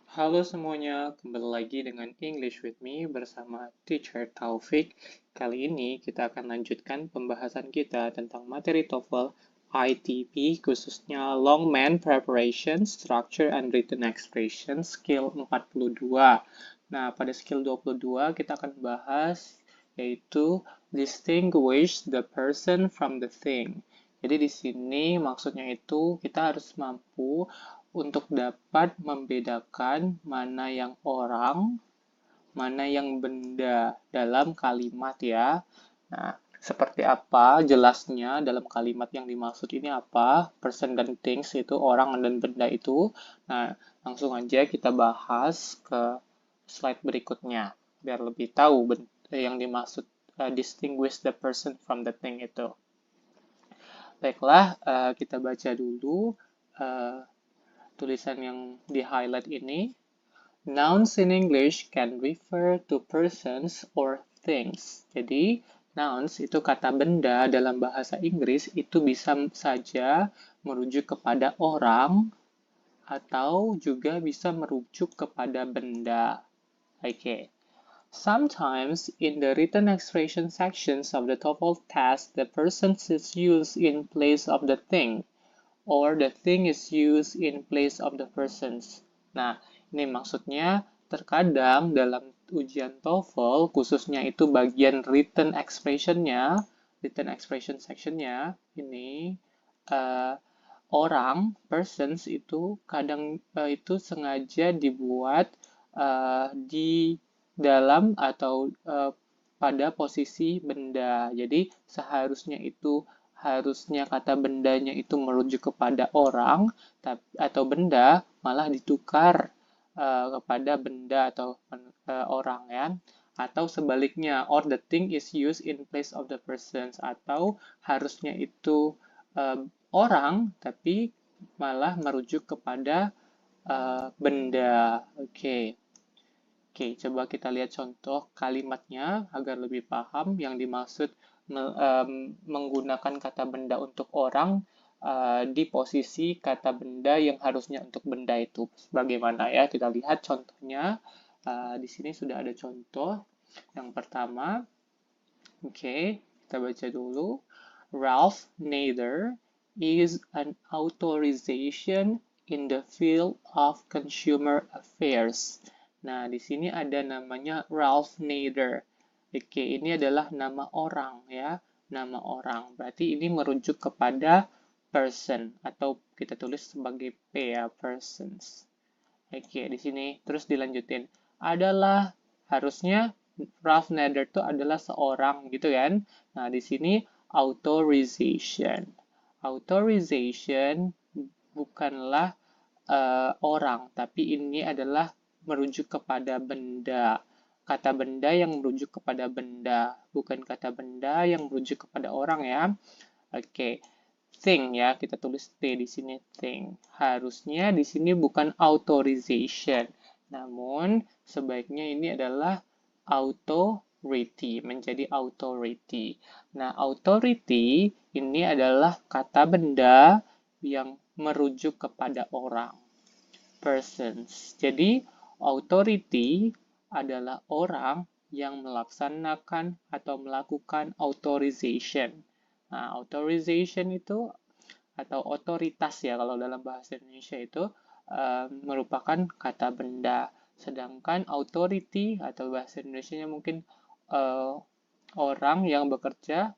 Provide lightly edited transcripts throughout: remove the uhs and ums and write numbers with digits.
Halo semuanya, kembali lagi dengan English with me bersama Teacher Taufik. Kali ini kita akan lanjutkan pembahasan kita tentang materi TOEFL ITP, khususnya Long Man Preparation, Structure and Written Expression, skill 42. Nah, pada skill 22 kita akan bahas yaitu distinguish the person from the thing. Jadi di sini maksudnya itu kita harus mampu untuk dapat membedakan mana yang orang, mana yang benda dalam kalimat ya. Nah, seperti apa jelasnya dalam kalimat yang dimaksud ini apa? Person dan things itu orang dan benda itu. Nah, langsung aja kita bahas ke slide berikutnya biar lebih tahu yang dimaksud distinguish the person from the thing itu. Baiklah, kita baca dulu uh, tulisan yang di-highlight ini. Nouns in English can refer to persons or things. Jadi, nouns itu kata benda dalam bahasa Inggris itu bisa saja merujuk kepada orang atau juga bisa merujuk kepada benda. Okay. Sometimes in the written expression sections of the TOEFL test, the person is used in place of the thing, or the thing is used in place of the persons. Nah, ini maksudnya terkadang dalam ujian TOEFL, khususnya itu bagian written expression-nya, written expression section-nya, ini orang, persons itu kadang itu sengaja dibuat di dalam atau pada posisi benda. Jadi seharusnya itu harusnya kata bendanya itu merujuk kepada orang atau benda malah ditukar kepada benda atau orang ya, atau sebaliknya or the thing is used in place of the persons, atau harusnya itu orang tapi malah merujuk kepada benda. Oke. Oke, coba kita lihat contoh kalimatnya agar lebih paham yang dimaksud menggunakan kata benda untuk orang di posisi kata benda yang harusnya untuk benda itu. Bagaimana ya? Kita lihat contohnya. Di sini sudah ada contoh. Yang pertama, oke, kita baca dulu. Ralph Nader is an authorization in the field of consumer affairs. Nah, di sini ada namanya Ralph Nader. Oke, ini adalah nama orang ya, nama orang. Berarti ini merujuk kepada person atau kita tulis sebagai P ya, persons. Oke, di sini terus dilanjutin. Adalah harusnya Ralph Nader itu adalah seorang gitu kan. Nah, di sini authorization. Authorization bukanlah orang, tapi ini adalah merujuk kepada benda. Kata benda yang merujuk kepada benda, bukan kata benda yang merujuk kepada orang ya. Oke, thing ya, kita tulis T di sini thing. Harusnya di sini bukan authorization, namun sebaiknya ini adalah authority, menjadi authority. Nah, authority ini adalah kata benda yang merujuk kepada orang, persons. Jadi, authority adalah orang yang melaksanakan atau melakukan authorization. Nah, authorization itu atau otoritas ya kalau dalam bahasa Indonesia itu merupakan kata benda. Sedangkan authority atau bahasa Indonesia mungkin orang yang bekerja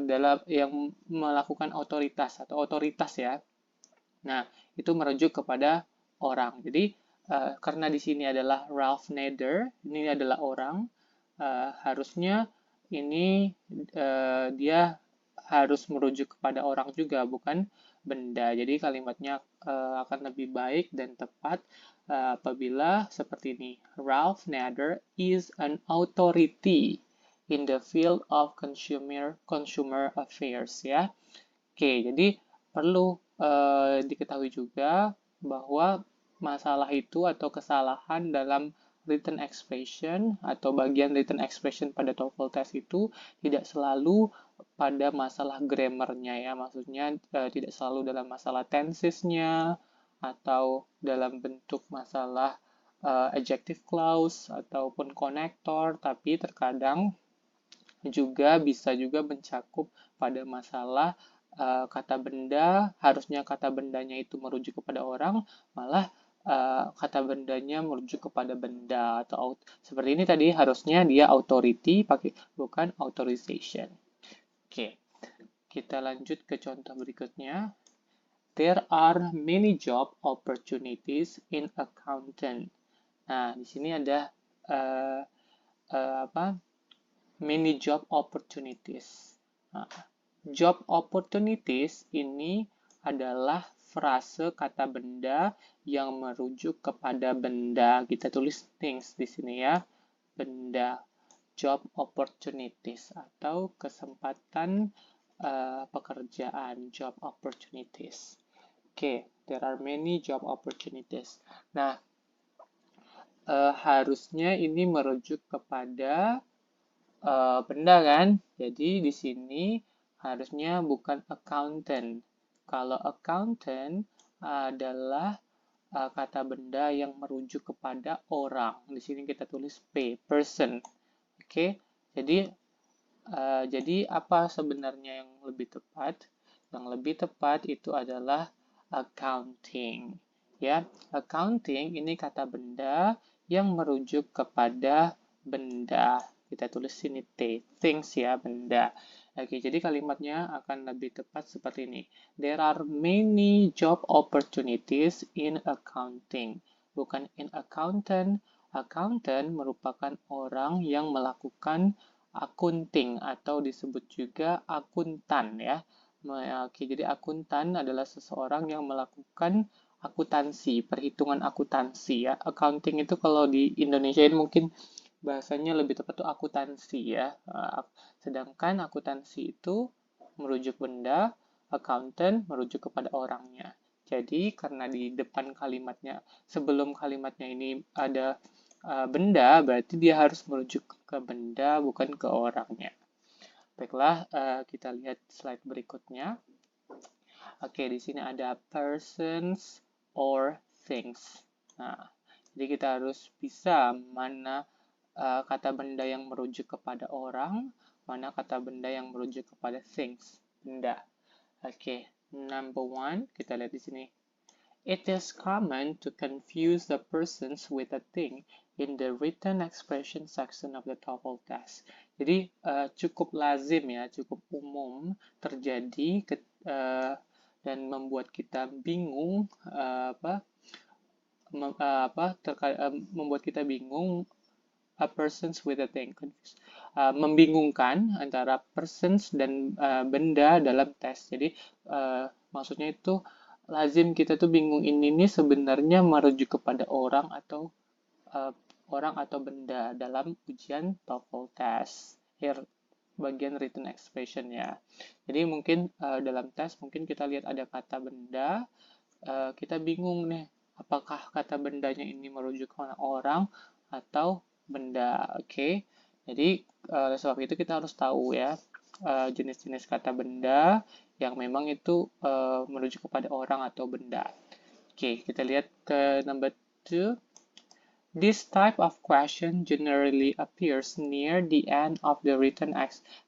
dalam yang melakukan otoritas atau otoritas ya. Nah, itu merujuk kepada orang. Jadi, karena di sini adalah Ralph Nader, ini adalah orang, harusnya ini dia harus merujuk kepada orang juga, bukan benda. Jadi, kalimatnya akan lebih baik dan tepat apabila seperti ini. Ralph Nader is an authority in the field of consumer affairs ya. Oke, jadi perlu diketahui juga bahwa masalah itu atau kesalahan dalam written expression atau bagian written expression pada TOEFL test itu tidak selalu pada masalah grammarnya ya, maksudnya tidak selalu dalam masalah tensesnya atau dalam bentuk masalah adjective clause ataupun konektor, tapi terkadang juga bisa juga mencakup pada masalah kata benda, harusnya kata bendanya itu merujuk kepada orang, malah kata bendanya merujuk kepada benda, atau seperti ini tadi harusnya dia authority pakai bukan authorization. Oke, kita lanjut ke contoh berikutnya. There are many job opportunities in accountant. Nah, di sini ada many job opportunities. Nah, job opportunities ini adalah frase kata benda yang merujuk kepada benda. Kita tulis things di sini ya, benda. Job opportunities atau kesempatan pekerjaan, job opportunities. Oke, there are many job opportunities. Nah, harusnya ini merujuk kepada benda kan? Jadi di sini harusnya bukan accountant. Kalau accountant adalah kata benda yang merujuk kepada orang. Di sini kita tulis P, person. Oke, jadi apa sebenarnya yang lebih tepat? Yang lebih tepat itu adalah accounting. Ya, accounting ini kata benda yang merujuk kepada benda. Kita tulis sini T, things ya, benda. Oke, jadi kalimatnya akan lebih tepat seperti ini. There are many job opportunities in accounting. Bukan in accountant. Accountant merupakan orang yang melakukan akunting atau disebut juga akuntan ya. Oke, jadi akuntan adalah seseorang yang melakukan akuntansi, perhitungan akuntansi ya. Accounting itu kalau di Indonesia ini mungkin bahasanya lebih tepat tuh akuntansi ya. Sedangkan akuntansi itu merujuk benda, accountant merujuk kepada orangnya. Jadi karena di depan kalimatnya, sebelum kalimatnya ini ada benda, berarti dia harus merujuk ke benda, bukan ke orangnya. Baiklah, kita lihat slide berikutnya. Oke, di sini ada persons or things. Nah, jadi kita harus bisa mana kata benda yang merujuk kepada orang, mana kata benda yang merujuk kepada things, benda. Oke, number one, kita lihat di sini. It is common to confuse the persons with a thing in the written expression section of the TOEFL test. Jadi cukup lazim ya, cukup umum terjadi dan membuat kita bingung membuat kita bingung persons with a thing, membingungkan antara persons dan benda dalam tes. Jadi maksudnya itu lazim kita tuh bingung ini sebenarnya merujuk kepada orang atau benda dalam ujian TOEFL test. Here bagian written expression ya. Jadi mungkin dalam tes mungkin kita lihat ada kata benda, kita bingung nih apakah kata bendanya ini merujuk kepada orang atau benda. Oke. Jadi sebab itu kita harus tahu ya jenis-jenis kata benda yang memang itu merujuk kepada orang atau benda. Oke, kita lihat ke number 2. This type of question generally appears near the end of the written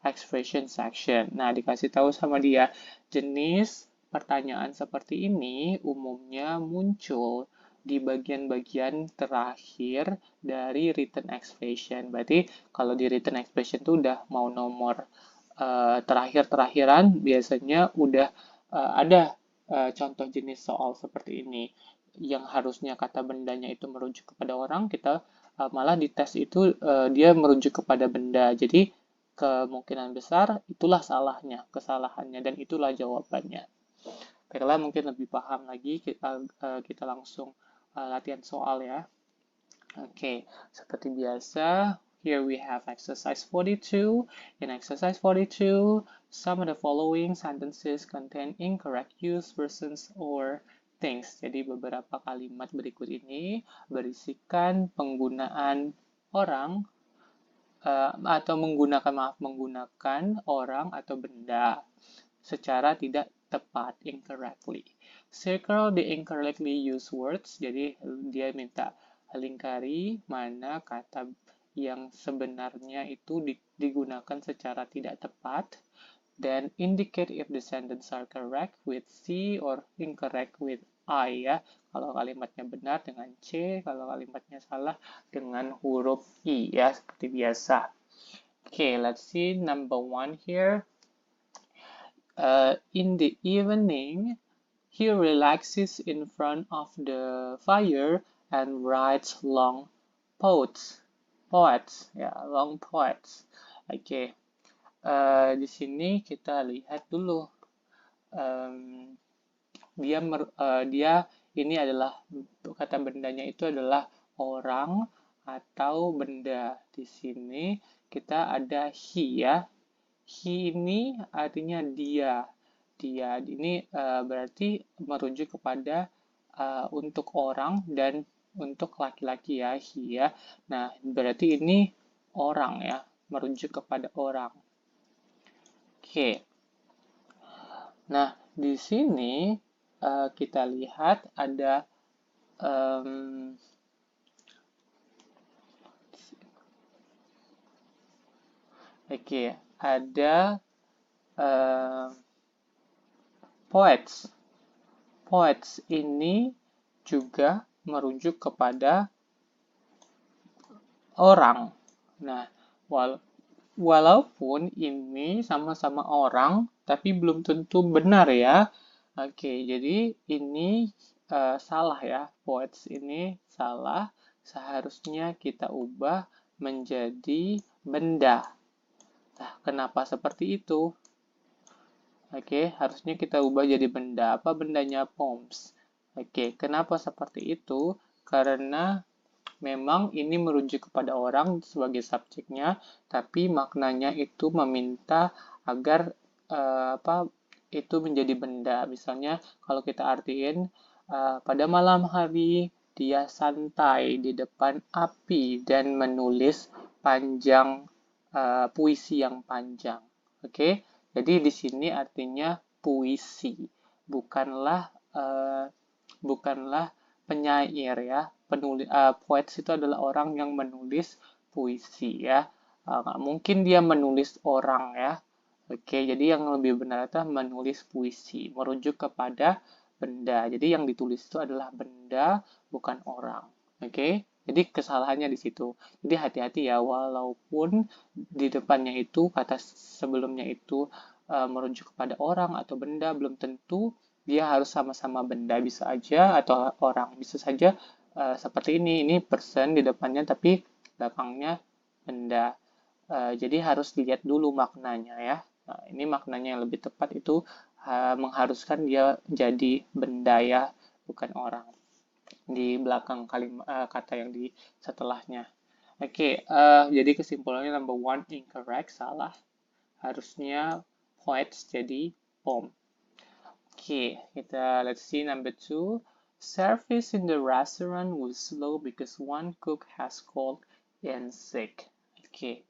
expression section. Nah, dikasih tahu sama dia, jenis pertanyaan seperti ini umumnya muncul di bagian-bagian terakhir dari written expression. Berarti kalau di written expression itu udah mau nomor terakhir-terakhiran, biasanya udah ada contoh jenis soal seperti ini. Yang harusnya kata bendanya itu merujuk kepada orang, kita malah di tes itu dia merujuk kepada benda. Jadi kemungkinan besar itulah kesalahannya, dan itulah jawabannya. Baiklah, mungkin lebih paham lagi, kita langsung latihan soal ya. Oke, seperti biasa, here we have exercise 42. In exercise 42, some of the following sentences contain incorrect use, persons, or things. Jadi beberapa kalimat berikut ini berisikan penggunaan orang atau menggunakan orang atau benda secara tidak tepat, incorrectly. Circle the incorrectly used words. Jadi dia minta lingkari mana kata yang sebenarnya itu digunakan secara tidak tepat, then indicate if the sentence are correct with C or incorrect with I ya. Kalau kalimatnya benar dengan C, kalau kalimatnya salah dengan huruf I ya, seperti biasa. Okay, let's see number 1 here. In the evening, he relaxes in front of the fire and writes long poets, ya, long poets. Oke, di sini kita lihat dulu. Dia ini adalah kata bendanya itu adalah orang atau benda. Di sini kita ada he ya. He ini artinya dia. Dia ini berarti merujuk kepada untuk orang dan untuk laki-laki ya, he ya. Nah, berarti ini orang ya, merujuk kepada orang. Oke. Nah, di sini kita lihat ada ada poets. Poets ini juga merujuk kepada orang. Nah, walaupun ini sama-sama orang, tapi belum tentu benar ya. Oke, jadi ini salah ya. Poets ini salah. Seharusnya kita ubah menjadi benda. Nah, kenapa seperti itu? Oke, harusnya kita ubah jadi benda. Apa bendanya? Poems. Oke, kenapa seperti itu? Karena memang ini merujuk kepada orang sebagai subjeknya, tapi maknanya itu meminta agar itu menjadi benda. Misalnya, kalau kita artiin, pada malam hari dia santai di depan api dan menulis panjang puisi yang panjang. Oke, jadi di sini artinya puisi, bukanlah penyair ya. Poets itu adalah orang yang menulis puisi ya. Nggak mungkin dia menulis orang ya. Oke, jadi yang lebih benar itu menulis puisi, merujuk kepada benda. Jadi yang ditulis itu adalah benda, bukan orang. Oke, jadi kesalahannya di situ. Jadi hati-hati ya, walaupun di depannya itu kata sebelumnya itu merujuk kepada orang atau benda, belum tentu dia harus sama-sama benda, bisa aja atau orang, bisa saja seperti ini person di depannya tapi belakangnya benda. Jadi harus dilihat dulu maknanya ya. Nah, ini maknanya yang lebih tepat itu mengharuskan dia jadi benda ya, bukan orang di belakang kata yang di setelahnya. Oke, jadi kesimpulannya number 1 incorrect, salah. Harusnya poets jadi poem. Oke, let's see number 2. Service in the restaurant was slow because one cook has called in sick. Oke,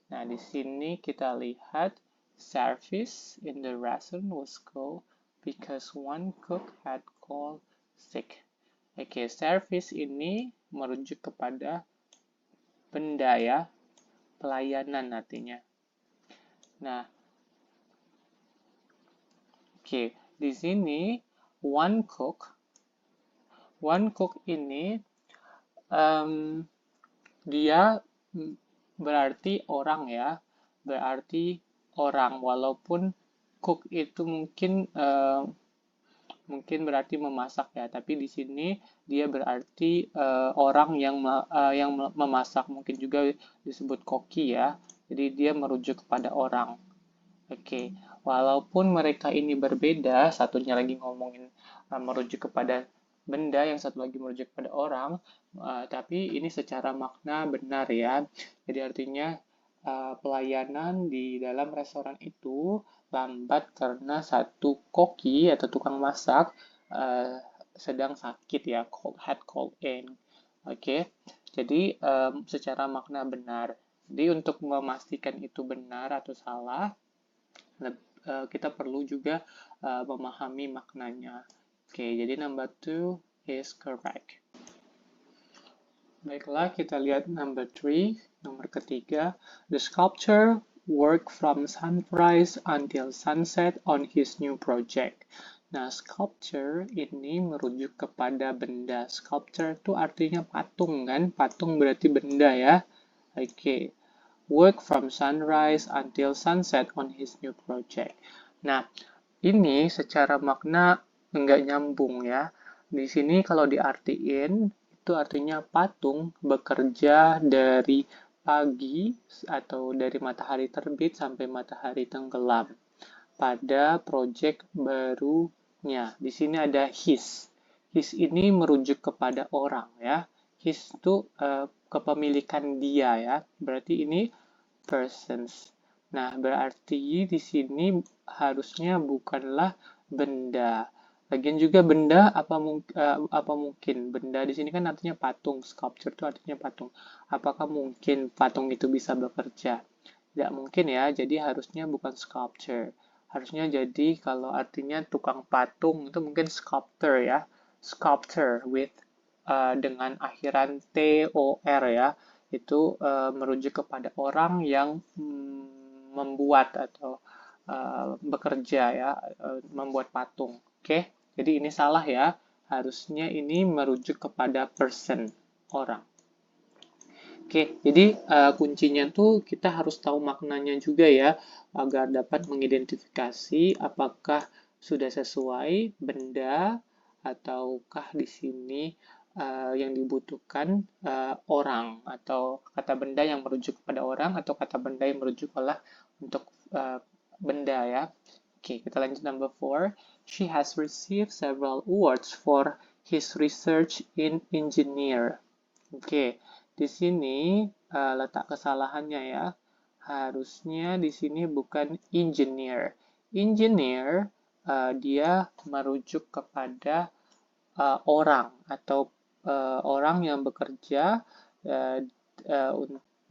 nah di sini kita lihat service in the restaurant was slow because one cook had called sick. Oke, service ini merujuk kepada benda ya, pelayanan artinya. Nah, oke, di sini one cook ini dia berarti orang ya, berarti orang, walaupun cook itu mungkin berarti memasak ya, tapi di sini dia berarti orang yang memasak, mungkin juga disebut koki ya. Jadi dia merujuk kepada orang. Oke, walaupun mereka ini berbeda, satunya lagi ngomongin merujuk kepada benda, yang satu lagi merujuk kepada orang, tapi ini secara makna benar ya. Jadi artinya pelayanan di dalam restoran itu lambat karena satu koki atau tukang masak sedang sakit ya, had called in. Oke, jadi secara makna benar. Jadi untuk memastikan itu benar atau salah, kita perlu juga memahami maknanya. Oke, jadi number 2 is correct. Baiklah, kita lihat number 3, nomor ketiga. The sculptor worked from sunrise until sunset on his new project. Nah, sculpture ini merujuk kepada benda. Sculpture itu artinya patung kan? Patung berarti benda ya. Oke. Work from sunrise until sunset on his new project. Nah, ini secara makna enggak nyambung ya. Di sini kalau diartiin, itu artinya patung bekerja dari pagi atau dari matahari terbit sampai matahari tenggelam pada proyek barunya. Di sini ada his. His ini merujuk kepada orang ya. His itu kepemilikan dia ya. Berarti ini persons. Nah, berarti di sini harusnya bukanlah benda. Lagian juga benda apa mungkin benda di sini kan artinya patung, sculpture itu artinya patung. Apakah mungkin patung itu bisa bekerja? Tidak mungkin ya. Jadi harusnya bukan sculpture. Harusnya jadi kalau artinya tukang patung itu mungkin sculptor ya. Sculptor with dengan akhiran TOR ya. Itu merujuk kepada orang yang membuat atau bekerja ya, membuat patung. Oke, jadi ini salah ya. Harusnya ini merujuk kepada person, orang. Oke, jadi kuncinya tuh kita harus tahu maknanya juga ya, agar dapat mengidentifikasi apakah sudah sesuai benda ataukah di sini yang dibutuhkan orang atau kata benda yang merujuk kepada orang atau kata benda yang merujuk untuk benda ya. Oke, kita lanjut number 4. She has received several awards for his research in engineer. Oke, di sini letak kesalahannya ya. Harusnya di sini bukan engineer. Engineer dia merujuk kepada orang atau orang yang bekerja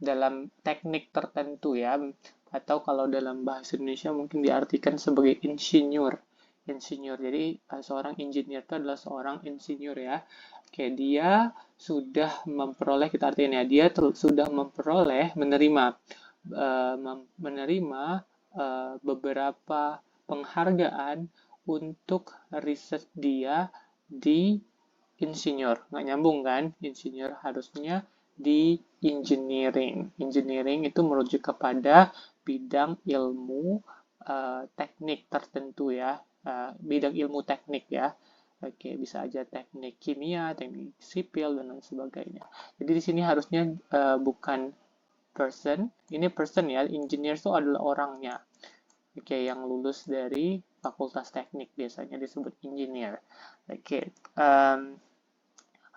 dalam teknik tertentu ya, atau kalau dalam bahasa Indonesia mungkin diartikan sebagai insinyur. Insinyur. Jadi seorang engineer itu adalah seorang insinyur ya. Oke, dia sudah memperoleh, kita artinya dia sudah memperoleh, menerima beberapa penghargaan untuk riset dia di insinyur. Nggak nyambung kan? Insinyur harusnya di engineering. Engineering itu merujuk kepada bidang ilmu teknik tertentu ya. Bidang ilmu teknik ya. Oke, bisa aja teknik kimia, teknik sipil, dan lain sebagainya. Jadi di sini harusnya bukan person. Ini person ya. Engineer itu adalah orangnya. Oke, yang lulus dari fakultas teknik biasanya disebut engineer. Oke,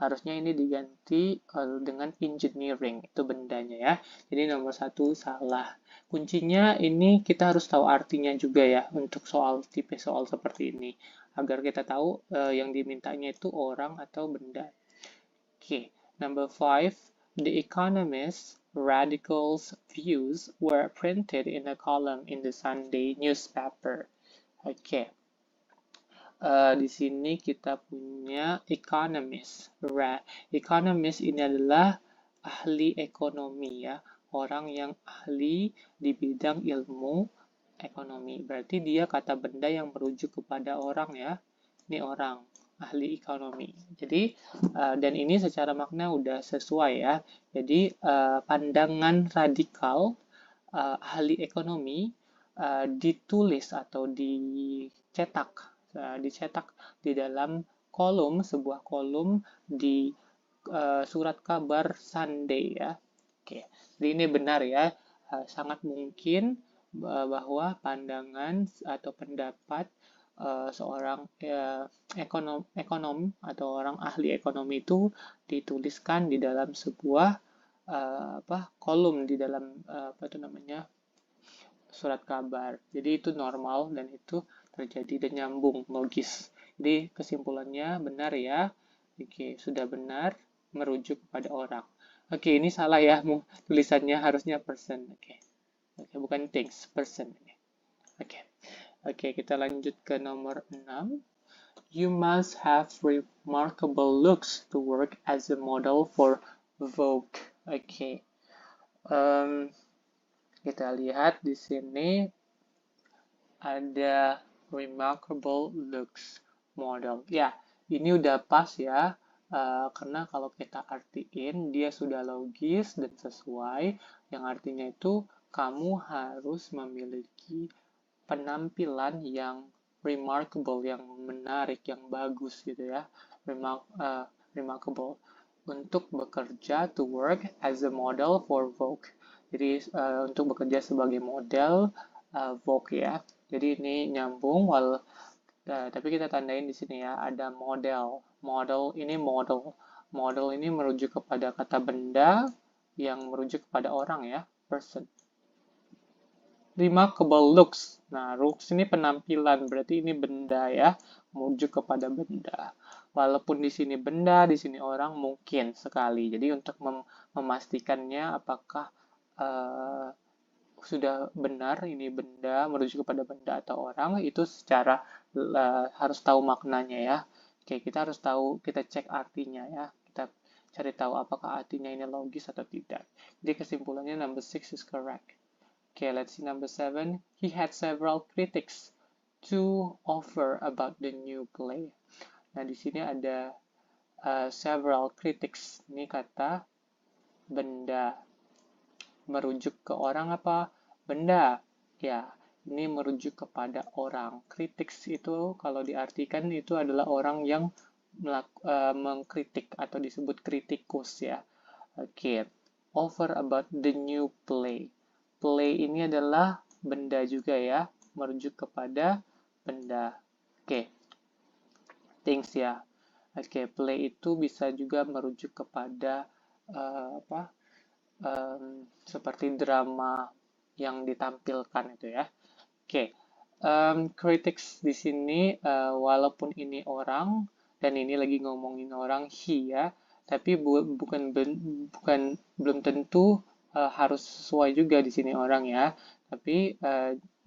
harusnya ini diganti dengan engineering, itu bendanya ya. Jadi nomor 1 salah. Kuncinya ini kita harus tahu artinya juga ya untuk tipe soal seperti ini. Agar kita tahu yang dimintanya itu orang atau benda. Oke, number 5. The Economist radicals views were printed in a column in the Sunday newspaper. Oke. Di sini kita punya economist. Economist ini adalah ahli ekonomi ya, orang yang ahli di bidang ilmu ekonomi. Berarti dia kata benda yang merujuk kepada orang ya. Ini orang, ahli ekonomi. Jadi dan ini secara makna udah sesuai ya. Jadi pandangan radikal ahli ekonomi ditulis atau dicetak di dalam sebuah kolom di surat kabar Sunday ya. Oke, jadi ini benar ya. Sangat mungkin bahwa pandangan atau pendapat seorang ekonom atau orang ahli ekonomi itu dituliskan di dalam sebuah kolom di dalam surat kabar. Jadi itu normal dan itu terjadi dan nyambung, logis. Jadi kesimpulannya benar ya. Oke, sudah benar merujuk kepada orang. Oke, ini salah ya. Tulisannya harusnya person. Oke, bukan things, person. Oke, kita lanjut ke nomor 6. You must have remarkable looks to work as a model for Vogue. Oke. Kita lihat di sini ada remarkable looks model. Ya, ini udah pas ya. Karena kalau kita artiin dia sudah logis dan sesuai, yang artinya itu kamu harus memiliki penampilan yang remarkable, yang menarik, yang bagus gitu ya. Remarkable untuk bekerja to work as a model for Vogue. Jadi untuk bekerja sebagai model Vogue ya. Jadi ini nyambung tapi kita tandain di sini ya ada model. Model ini model. Model ini merujuk kepada kata benda yang merujuk kepada orang ya, person. Remarkable looks. Nah, looks ini penampilan, berarti ini benda ya, merujuk kepada benda. Walaupun di sini benda, di sini orang mungkin sekali. Jadi untuk memastikannya apakah sudah benar ini benda merujuk kepada benda atau orang itu secara harus tahu maknanya ya. Oke, kita harus tahu, kita cek artinya ya. Kita cari tahu apakah artinya ini logis atau tidak. Jadi kesimpulannya number 6 is correct. Okay, let's see number 7. He had several critics to offer about the new play. Nah, di sini ada several critics. Ini kata benda. Merujuk ke orang apa? Benda. Ya, ini merujuk kepada orang. Critics itu kalau diartikan itu adalah orang yang mengkritik atau disebut kritikus ya. Oke, offer about the new play. Play ini adalah benda juga ya, merujuk kepada benda. Oke, things ya. Oke, play itu bisa juga merujuk kepada seperti drama yang ditampilkan itu ya. Oke, critics di sini walaupun ini orang dan ini lagi ngomongin orang he ya, tapi bukan belum tentu harus sesuai juga di sini orang ya, tapi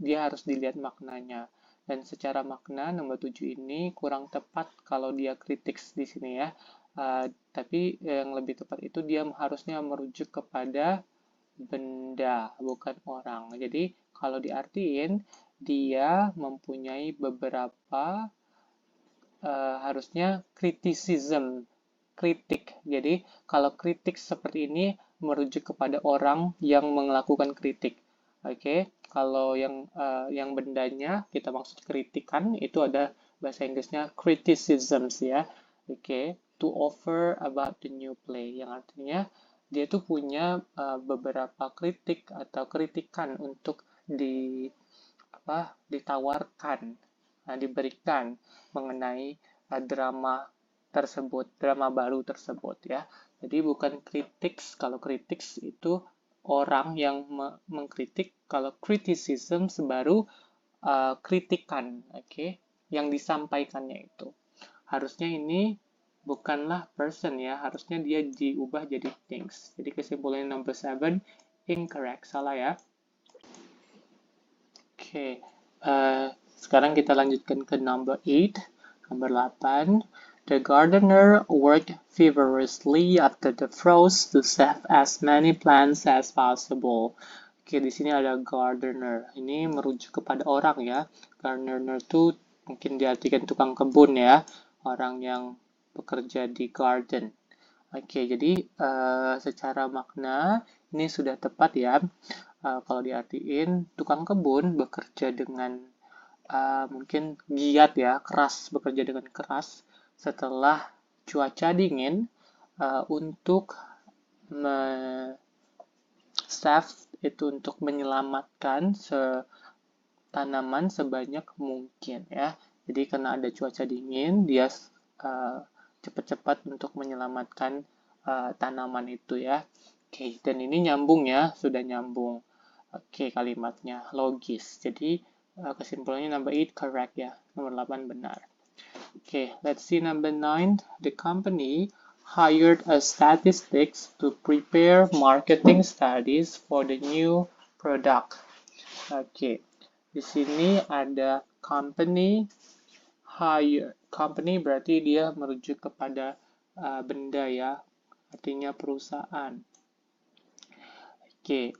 dia harus dilihat maknanya. Dan secara makna nomor 7 ini kurang tepat kalau dia critics di sini ya. Tapi yang lebih tepat itu dia harusnya merujuk kepada benda, bukan orang. Jadi kalau diartiin dia mempunyai beberapa harusnya criticism, kritik. Jadi kalau kritik seperti ini merujuk kepada orang yang melakukan kritik. Oke, kalau yang bendanya kita maksud kritikan itu ada bahasa Inggrisnya criticisms ya. Oke, to offer about the new play yang artinya dia tuh punya beberapa kritik atau kritikan untuk ditawarkan, diberikan mengenai drama tersebut, drama baru tersebut ya. Jadi bukan kritik, kalau kritik itu orang yang mengkritik, kalau criticism baru kritikan, oke, yang disampaikannya itu. Harusnya ini bukanlah person ya, harusnya dia diubah jadi things. Jadi kesimpulannya number 7 incorrect, salah ya. Oke, sekarang kita lanjutkan ke number 8. Number 8. The gardener worked feverishly after the frost to save as many plants as possible. Oke, di sini ada gardener. Ini merujuk kepada orang ya. Gardener itu mungkin diartikan tukang kebun ya. Orang yang bekerja di garden. Oke, jadi secara makna ini sudah tepat ya. Kalau diartiin, tukang kebun bekerja dengan mungkin giat ya, keras, bekerja dengan keras setelah cuaca dingin untuk save itu untuk menyelamatkan tanaman sebanyak mungkin ya. Jadi karena ada cuaca dingin, dia cepat-cepat untuk menyelamatkan tanaman itu ya. Oke, dan ini nyambung ya, sudah nyambung. Oke, kalimatnya logis. Jadi kesimpulannya number 8 correct ya. Nomor 8 benar. Oke, let's see number 9. The company hired a statistics to prepare marketing studies for the new product. Oke, di sini ada company hire. Company berarti dia merujuk kepada benda ya. artinya perusahaan. Oke,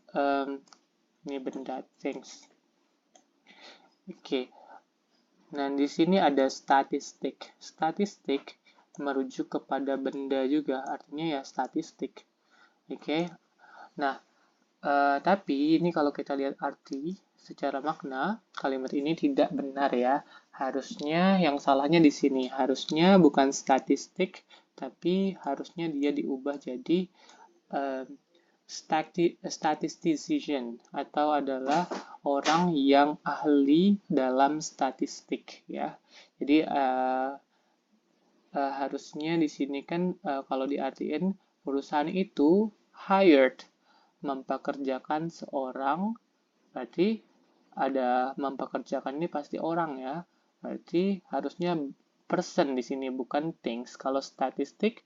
ini benda, things. Oke, nah di sini ada statistik. Statistik merujuk kepada benda juga, artinya ya statistik. Oke, nah tapi ini kalau kita lihat arti secara makna, kalimat ini tidak benar ya. Harusnya yang salahnya di sini. Harusnya bukan statistik, tapi harusnya dia diubah jadi statistician atau adalah orang yang ahli dalam statistik ya. Jadi harusnya di sini kan kalau diartiin perusahaan itu hired, mempekerjakan seorang, berarti ada mempekerjakan ini pasti orang ya. Berarti harusnya person di sini bukan things. Kalau statistik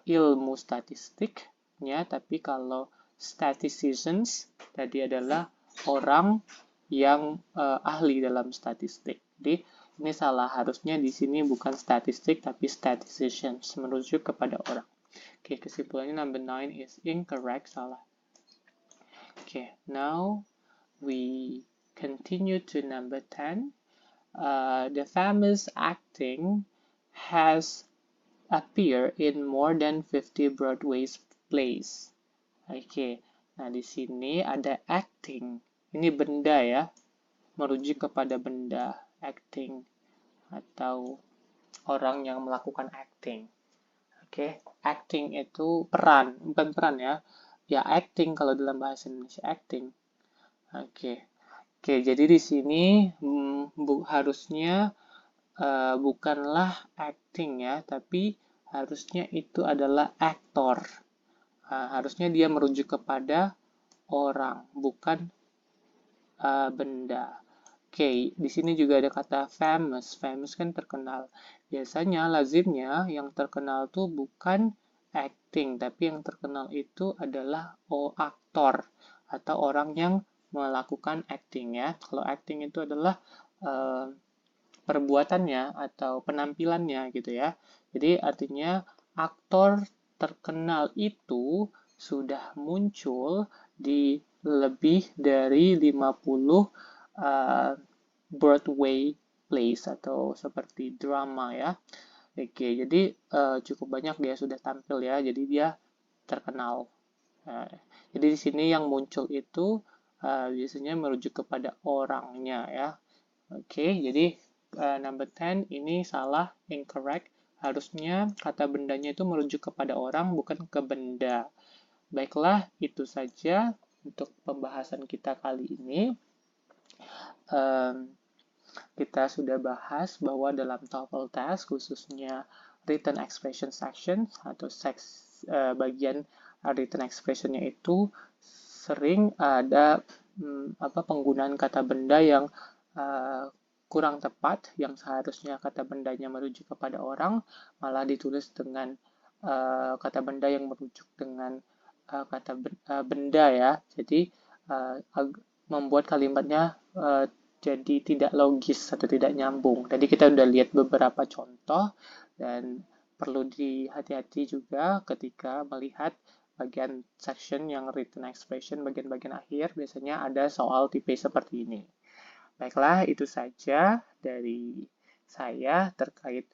ilmu statistiknya, tapi kalau statisticians tadi adalah orang yang ahli dalam statistik. Jadi ini salah, harusnya di sini bukan statistik tapi statisticians, merujuk kepada orang. Oke, kesimpulannya number 9 is incorrect, salah. Okay, now we continue to number 10. The famous acting has appeared in more than 50 Broadway plays. Oke, nah di sini ada acting. Ini benda ya, merujuk kepada benda, acting, atau orang yang melakukan acting. Oke, acting itu peran, bukan peran ya. Ya, acting kalau dalam bahasa Indonesia, acting. Oke, jadi di sini harusnya bukanlah acting ya, tapi harusnya itu adalah aktor. Harusnya dia merujuk kepada orang, bukan benda. Oke, di sini juga ada kata famous. Famous kan terkenal. Biasanya lazimnya yang terkenal tuh bukan acting, tapi yang terkenal itu adalah aktor atau orang yang melakukan acting ya. Kalau acting itu adalah perbuatannya atau penampilannya gitu ya. Jadi artinya aktor terkenal itu sudah muncul di lebih dari 50 Broadway plays atau seperti drama ya. Oke, jadi cukup banyak dia sudah tampil ya, jadi dia terkenal. Jadi di sini yang muncul itu biasanya merujuk kepada orangnya ya. Oke, jadi number 10 ini salah, incorrect. Harusnya kata bendanya itu merujuk kepada orang, bukan ke benda. Baiklah, itu saja untuk pembahasan kita kali ini. Kita sudah bahas bahwa dalam TOEFL test, khususnya written expression section atau bagian written expressionnya itu sering ada penggunaan kata benda yang kurang tepat, yang seharusnya kata bendanya merujuk kepada orang, malah ditulis dengan kata benda yang merujuk dengan kata benda ya. Jadi membuat kalimatnya jadi tidak logis atau tidak nyambung. Tadi kita udah lihat beberapa contoh dan perlu dihati-hati juga ketika melihat bagian section yang written expression, bagian-bagian akhir biasanya ada soal tipe seperti ini. Baiklah, itu saja dari saya terkait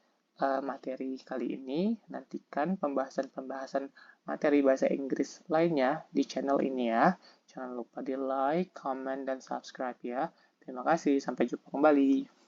materi kali ini. Nantikan pembahasan-pembahasan materi bahasa Inggris lainnya di channel ini ya. Jangan lupa di like, comment, dan subscribe ya. Terima kasih, sampai jumpa kembali.